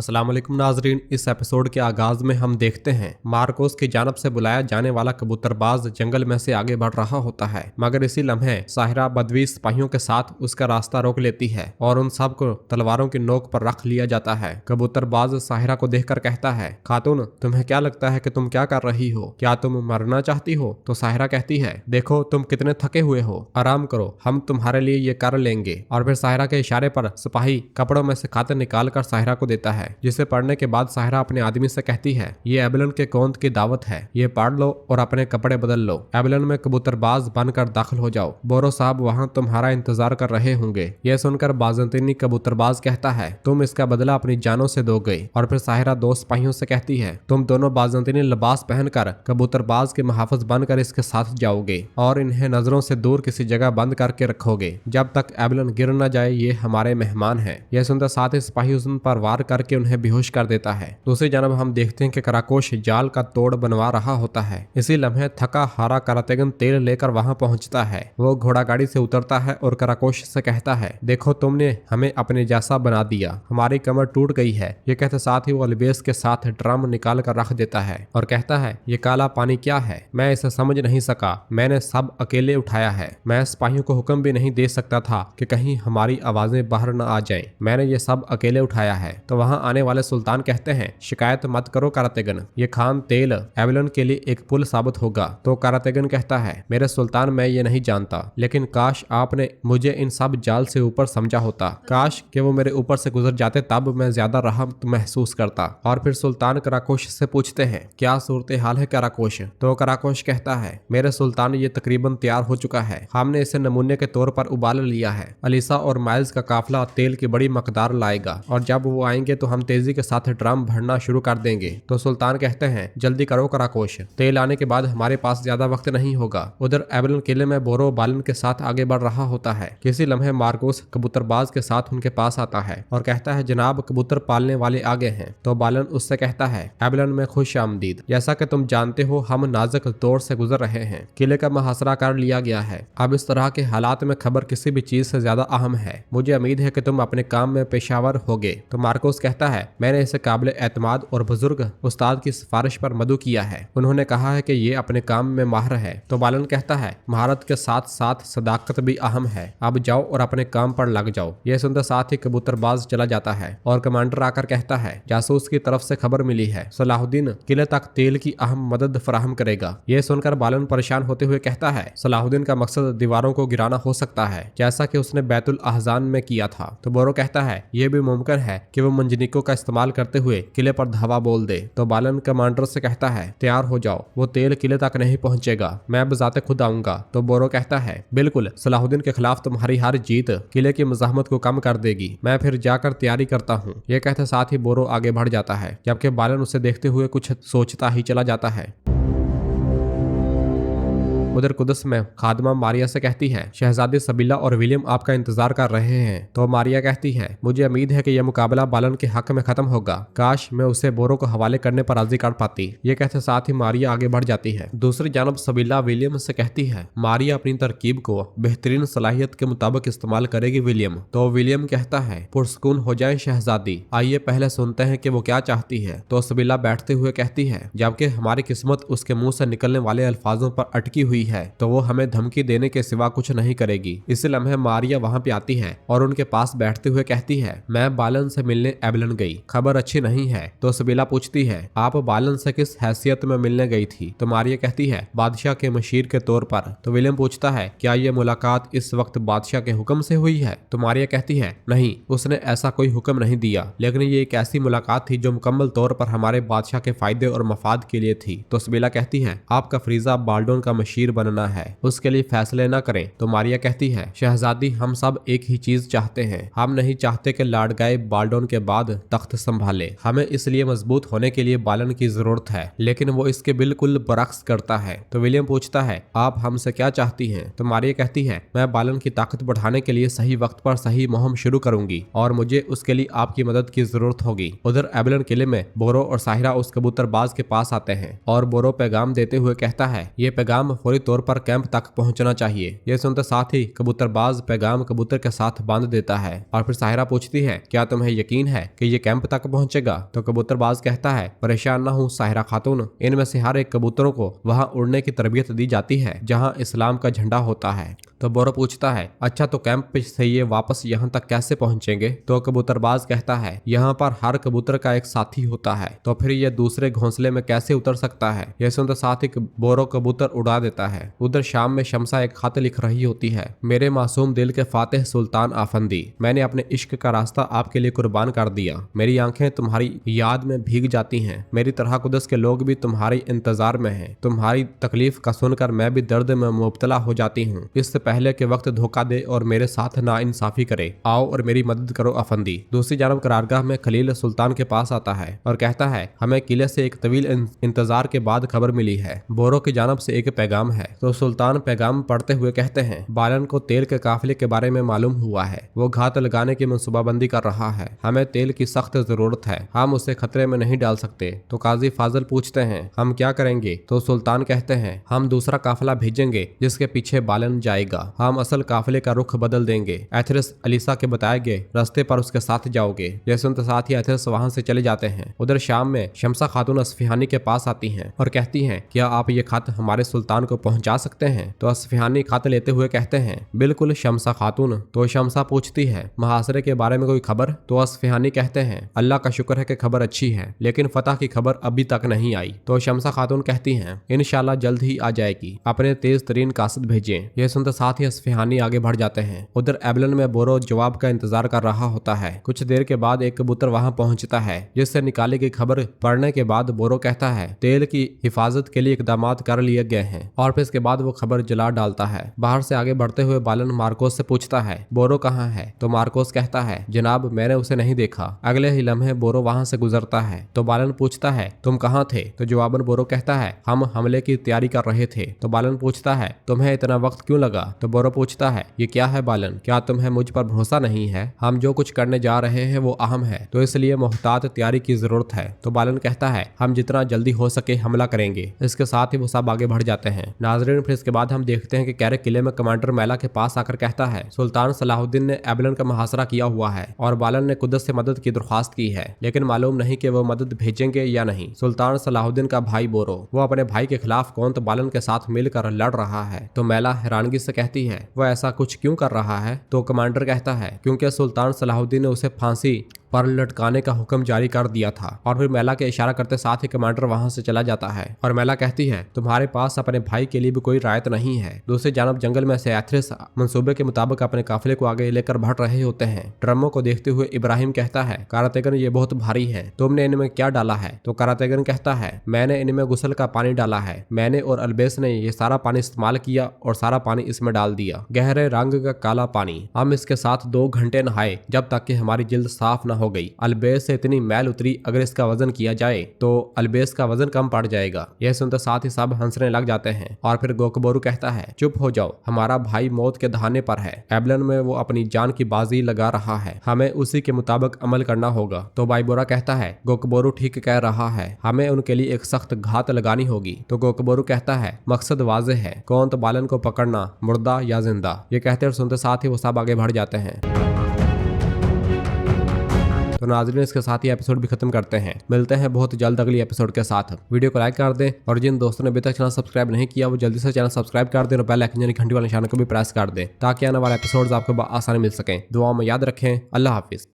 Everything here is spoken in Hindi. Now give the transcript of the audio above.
अस्सलाम वालेकुम नाजरीन। इस एपिसोड के आगाज में हम देखते हैं मार्कोस की जानब से बुलाया जाने वाला कबूतरबाज जंगल में से आगे बढ़ रहा होता है, मगर इसी लम्हे साहिरा बदवी सिपाहियों के साथ उसका रास्ता रोक लेती है और उन सब को तलवारों की नोक पर रख लिया जाता है। कबूतरबाज साहिरा को देखकर कहता है, खातून तुम्हें क्या लगता है कि तुम क्या कर रही हो? क्या तुम मरना चाहती हो? तो साहिरा कहती है, देखो तुम कितने थके हुए हो, आराम करो, हम तुम्हारे लिए ये कर लेंगे। और फिर साहिरा के इशारे पर सिपाही कपड़ों में से खाते निकाल कर साहिरा को देता है, जिसे पढ़ने के बाद साहिरा अपने आदमी से कहती है, ये एबलन के कौंद की दावत है, ये पढ़ लो और अपने कपड़े बदल लो, एबलन में कबूतरबाज बनकर दाखिल हो जाओ, बोरो साहब वहाँ तुम्हारा इंतजार कर रहे होंगे। यह सुनकर बाज़ंतीनी कबूतरबाज कहता है, तुम इसका बदला अपनी जानों से दोगे। और फिर साहिरा दो सिपाहियों से कहती है, तुम दोनों बाज़ंतीनी लिबास पहनकर कबूतरबाज के मुहाफिज बनकर इसके साथ जाओगे और इन्हें नजरों से दूर किसी जगह बंद करके रखोगे जब तक एबलन गिर न जाए, ये हमारे मेहमान हैं। यह सुनकर साथ ही सिपाही उन पर वार करके उन्हें बेहोश कर देता है। दूसरी जानब हम देखते हैं कि कराकोश जाल का तोड़ बनवा रहा होता है। इसी लम्हे थका हारा करातेगन तेल लेकर वहां पहुंचता है। वो घोड़ा गाड़ी से उतरता है और कराकोश से कहता है, देखो तुमने हमें अपने जैसा बना दिया, हमारी कमर टूट गई है। ये कहते साथ ही वो अलबेस के साथ ड्रम निकाल कर रख देता है और कहता है, ये काला पानी क्या है? मैं इसे समझ नहीं सका, मैंने सब अकेले उठाया है। मैं सिपाहियों को हुक्म भी नहीं दे सकता था कि कहीं हमारी आवाजें बाहर न आ जाएं। मैंने ये सब अकेले उठाया है। तो वहां आने वाले सुल्तान कहते हैं, शिकायत मत करो करातेगन, ये खान तेल एबलन के लिए एक पुल साबित होगा। तो करातेगन कहता है, मेरे सुल्तान मैं ये नहीं जानता, लेकिन काश आपने मुझे इन सब जाल से ऊपर समझा होता, काश कि वो मेरे ऊपर से गुजर जाते, तब मैं ज्यादा राहत महसूस करता। और फिर सुल्तान कराकोश से पूछते हैं, क्या सूरत हाल है कराकोश? तो कराकोश कहता है, मेरे सुल्तान ये तकरीबन तैयार हो चुका है, हमने इसे नमूने के तौर पर उबाल लिया है। अलीसा और माइल्स का काफिला तेल की बड़ी मकदार लाएगा और जब वो आएंगे तो हम तेजी के साथ ड्रम भरना शुरू कर देंगे। तो सुल्तान कहते हैं, जल्दी करो कराकोश, तेल आने के बाद हमारे पास ज्यादा वक्त नहीं होगा। उधर एबलन किले में बोरो बालन के साथ आगे बढ़ रहा होता है। किसी लम्हे मार्कोस कबूतरबाज के साथ उनके पास आता है और कहता है, जनाब कबूतर पालने वाले आगे हैं। तो बालन उससे कहता है, एबलन में खुश आमदीद, जैसा कि तुम जानते हो हम नाजुक दौर से गुजर रहे हैं, किले का मुहासरा कर लिया गया है। अब इस तरह के हालात में खबर किसी भी चीज से ज्यादा अहम है। मुझे उम्मीद है कि तुम अपने काम में पेशावर होगे। तो मार्कोस कहता है, मैंने इसे काबिल एतमाद और बुजुर्ग उस्ताद की सिफारिश पर मदु किया है, उन्होंने कहा है कि ये अपने काम में माहिर है। तो बालन कहता है, महारत के साथ साथ सदाकत भी अहम है, अब जाओ और अपने काम पर लग जाओ। यह सुनते साथ ही कबूतरबाज चला जाता है और कमांडर आकर कहता है, जासूस की तरफ से खबर मिली है, सलाहुद्दीन किले तक तेल की अहम मदद फराहम करेगा। यह सुनकर बालन परेशान होते हुए कहता है, सलाहुद्दीन का मकसद दीवारों को गिराना हो सकता है, जैसा कि उसने बैतुल अहजान में किया था। तो बोरो कहता है, यह भी मुमकिन है कि वो मंजनीकों का इस्तेमाल करते हुए किले पर धावा बोल दे। तो बालन कमांडर से कहता है, तैयार हो जाओ, वो तेल किले तक नहीं पहुंचेगा, मैं बजाते खुद आऊंगा। तो बोरो कहता है, बिल्कुल, सलाहुद्दीन के खिलाफ तुम्हारी हर जीत किले की मज़ाहमत को कम कर देगी, मैं फिर जाकर तैयारी करता हूँ। ये कहते साथ ही बोरो आगे बढ़ जाता है, जबकि बालन उसे देखते हुए कुछ सोचता ही चला जाता है। उधर कुदस में खादमा मारिया से कहती है, शहजादी सबीला और विलियम आपका इंतजार कर रहे हैं। तो मारिया कहती है, मुझे उम्मीद है कि यह मुकाबला बालन के हक में खत्म होगा, काश मैं उसे बोरो को हवाले करने पर राजी कर पाती। ये कहते साथ ही मारिया आगे बढ़ जाती है। दूसरी जानब सबीला विलियम से कहती है, मारिया अपनी तरकीब को बेहतरीन सलाहियत के मुताबिक इस्तेमाल करेगी विलियम। तो विलियम कहता है, पुरसकून हो जाए शहजादी, आइए पहले सुनते हैं कि वो क्या चाहती है। तो सबीला बैठते हुए कहती है, जबकि हमारी किस्मत उसके मुंह से निकलने वाले अल्फाजों पर अटकी हुई है, तो वो हमें धमकी देने के सिवा कुछ नहीं करेगी। इसी लम्हे मारिया वहाँ पे आती है और उनके पास बैठते हुए कहती है, मैं बालन से मिलने एबलन गई, खबर अच्छी नहीं है। तो सबीला पूछती है, आप बालन से किस हैसियत में मिलने गई थी? तो मारिया कहती है, बादशाह के मशीर के तौर पर। तो विलियम पूछता है, क्या ये मुलाकात इस वक्त बादशाह के हुक्म से हुई है? तो मारिया कहती है, नहीं, उसने ऐसा कोई हुक्म नहीं दिया, लेकिन ये एक ऐसी मुलाकात थी जो मुकम्मल तौर पर हमारे बादशाह के फायदे और मफाद के लिए थी। तो सबीला कहती है, आपका फरीजा बाल्डोन का मशीर बनना है, उसके लिए फैसले न करें। तो मारिया कहती है, शहजादी हम सब एक ही चीज चाहते हैं, हम नहीं चाहते कि लाडगाए बाल्डोन के बाद तख्त संभाले, हमें इसलिए मजबूत होने के लिए बालन की जरूरत है, लेकिन वो इसके बिल्कुल बरक्स करता है। तो विलियम पूछता है, आप हमसे क्या चाहती हैं? तो मारिया कहती है, मैं बालन की ताकत बढ़ाने के लिए सही वक्त पर सही मुहिम शुरू करूंगी और मुझे उसके लिए आपकी मदद की जरूरत होगी। उधर एबलन किले में बोरो और साहिरा उस कबूतरबाज के पास आते हैं और बोरो पैगाम देते हुए कहता है, ये पैगाम फौरी तौर पर कैंप तक पहुंचना चाहिए। यह सुनते साथ ही कबूतरबाज पैगाम कबूतर के साथ बांध देता है और फिर साहिरा पूछती है, क्या तुम्हें यकीन है कि ये कैंप तक पहुंचेगा? तो कबूतरबाज कहता है, परेशान न हो साहिरा खातून, इनमें से हर एक कबूतरों को वहां उड़ने की तरबियत दी जाती है जहां इस्लाम का झंडा होता है। तो बोरो पूछता है, अच्छा तो कैंप से ये वापस यहाँ तक कैसे पहुंचेंगे? तो कबूतरबाज कहता है, यहाँ पर हर कबूतर का एक साथी होता है, तो फिर ये दूसरे घोंसले में कैसे उतर सकता है? यह सुनते साथ ही बोरो कबूतर उड़ा देता है। उधर शाम में शमसा एक खत लिख रही होती है, मेरे मासूम दिल के फातिह सुल्तान आफंदी, मैंने अपने इश्क का रास्ता आपके लिए कुर्बान कर दिया। मेरी आंखें तुम्हारी याद में भीग जाती हैं। मेरी तरह कुदस के लोग भी तुम्हारे इंतजार में हैं। तुम्हारी तकलीफ का सुनकर मैं भी दर्द में मुब्तला हो जाती हूँ। इससे पहले के वक्त धोखा दे और मेरे साथ नाइंसाफी करे, आओ और मेरी मदद करो अफंदी। दूसरी जानब करारगाह में खलील सुल्तान के पास आता है और कहता है, हमें किले से एक तवील इंतजार के बाद खबर मिली है। बोरो की जानब से एक पैगाम है। तो सुल्तान पैगाम पढ़ते हुए कहते हैं, बालन को तेल के काफिले के बारे में मालूम हुआ है। वो घात लगाने की मनसूबाबंदी कर रहा है। हमें तेल की सख्त जरूरत है, हम उसे खतरे में नहीं डाल सकते। तो काजी फाजल पूछते हैं, हम क्या करेंगे? तो सुल्तान कहते हैं, हम दूसरा काफिला भेजेंगे जिसके पीछे बालन जाएगा। हम असल काफिले का रुख बदल देंगे। एथरिस अलीसा के बताए गए रास्ते पर उसके साथ जाओगे। यह सुनते साथ ही एथरिस वहां से चले जाते हैं। उधर शाम में शमसा खातून असफिहानी के पास आती हैं और कहती हैं, क्या आप ये खत हमारे सुल्तान को पहुंचा सकते हैं? तो असफिहानी खत लेते हुए कहते हैं, बिल्कुल शमसा खातून। तो शमसा पूछती है, मुहासरे के बारे में कोई खबर? तो असफिहानी कहते हैं, अल्लाह का शुक्र है कि खबर अच्छी है, लेकिन फतह की खबर अभी तक नहीं आई। तो शमसा खातून कहती हैं, इंशाल्लाह जल्द ही आ जाएगी, अपने तेज तरीन कासिद भेजें। यह सुनते साथ ही असफिहानी आगे बढ़ जाते हैं। उधर एबलन में बोरो जवाब का इंतजार कर रहा होता है। कुछ देर के बाद एक कबूतर वहां पहुंचता है जिससे निकाली गई खबर पढ़ने के बाद बोरो कहता है, तेल की हिफाजत के लिए इकदाम कर लिए गए हैं। और फिर इसके बाद वो खबर जला डालता है। बाहर से आगे बढ़ते हुए बालन मार्कोस से पूछता है, बोरो कहाँ है? तो मार्कोस कहता है, जनाब मैंने उसे नहीं देखा। अगले ही लम्हे बोरो वहां से गुजरता है। तो बालन पूछता है, तुम कहाँ थे? तो जवाबन बोरो कहता है, हम हमले की तैयारी कर रहे थे। तो बालन पूछता है, तुम्हें इतना वक्त क्यों लगा? तो बोरो पूछता है, ये क्या है बालन, क्या तुम्हें मुझ पर भरोसा नहीं है? हम जो कुछ करने जा रहे हैं वो अहम है, तो इसलिए मोहतात तैयारी की जरूरत है। तो बालन कहता है, हम जितना जल्दी हो सके हमला करेंगे। इसके साथ ही वो सब आगे बढ़ जाते हैं। नाजरीन फिर इसके बाद हम देखते हैं कि कैरक किले में कमांडर मैला के पास आकर कहता है, सुल्तान सलाहुद्दीन ने एबलन का मुहासरा किया हुआ है और बालन ने कुदस से मदद की दरख्वास्त की है, लेकिन मालूम नहीं कि वो मदद भेजेंगे या नहीं। सुल्तान सलाहुद्दीन का भाई बोरो वो अपने भाई के खिलाफ कौन तो बालन के साथ मिलकर लड़ रहा है। तो मैला हैरानगी से कहती है, वह ऐसा कुछ क्यों कर रहा है? तो कमांडर कहता है, क्योंकि सुल्तान सलाहुद्दीन ने उसे फांसी पर लटकाने का हुक्म जारी कर दिया था। और फिर मैला के इशारा करते साथ ही कमांडर वहां से चला जाता है और मैला कहती है, तुम्हारे पास अपने भाई के लिए भी कोई रायत नहीं है। दूसरी जानब जंगल में से एथरिस मंसूबे के मुताबिक अपने काफिले को आगे लेकर बढ़ रहे होते हैं। ड्रमों को देखते हुए इब्राहिम कहता है, कारातेगन ये बहुत भारी है, तुमने इनमें क्या डाला है? तो कारातेगन कहता है, मैंने इनमें गुसल का पानी डाला है। मैंने और अलबेस ने ये सारा पानी इस्तेमाल किया और सारा पानी इसमें डाल दिया, गहरे रंग का काला पानी। हम इसके साथ 2 घंटे नहाए जब तक कि हमारी जिल्द साफ न हो गई। अलबेस से इतनी मैल उतरी, अगर इसका वजन किया जाए तो अलबेस का वजन कम पड़ जाएगा। यह सुनते साथ ही सब हंसने लग जाते हैं। और फिर गोकबोरू कहता है, चुप हो जाओ, हमारा भाई मौत के दहाने पर है। एबलन में वो अपनी जान की बाजी लगा रहा है, हमें उसी के मुताबिक अमल करना होगा। तो बाइबोरा कहता है, गोकबोरू ठीक कह रहा है, हमें उनके लिए एक सख्त घात लगानी होगी। तो गोकबोरू कहता है, मकसद वाज़ेह है, कौन तो बालन को पकड़ना, मुर्दा या जिंदा। ये कहते और सुनते साथ ही वो सब आगे बढ़ जाते हैं। तो नाज़रीन इसके साथ ही एपिसोड भी खत्म करते हैं। मिलते हैं बहुत जल्द अगली एपिसोड के साथ। वीडियो को लाइक कर दें और जिन दोस्तों ने अभी तक चैनल सब्सक्राइब नहीं किया वो जल्दी से चैनल सब्सक्राइब कर दें और बेल आइकन यानी घंटी वाले निशान को भी प्रेस कर दें ताकि आने वाले एपिसोड्स आपको आसानी मिल सकें। दुआ में याद रखें। अल्लाह हाफिज।